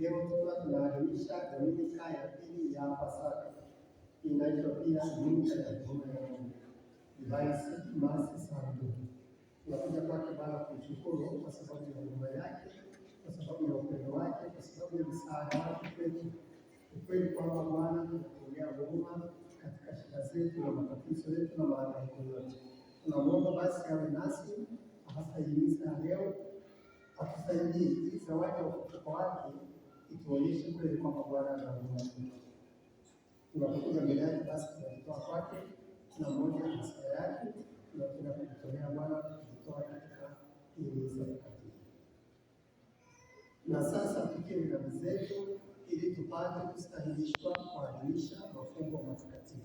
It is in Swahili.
Leo tukiwa tunaadhimisha Dominika ya pili ya Pasaka, inaitwa pia Dominika ya huruma ya Mungu, Divine Mercy Sunday. Tunakuja kwake Bwana kumshukuru kwa sababu ya huruma yake, kwa sababu ya upendo wake, kwa sababu ya msaada wake kwetu. Ukweli kwamba Bwana anatuonea huruma katika shida zetu na matatizo yetu na mahangaiko yote. Tunamwomba basi awe nasi hasa himiza leo, atusaidie ili zawadi ya ufufuko wake ituonyeshe kweli kwamba Bwana ana huruma kwetu. Tunapokuja mbele yake basi tunajitoa kwake, kila mmoja na sala yake, tunapenda kujitolea Bwana kujitoa katika himiza takatifu. Na sasa tukiri dhambi zetu ili tupate kustahilishwa kuadhimisha mafumbo matakatifu.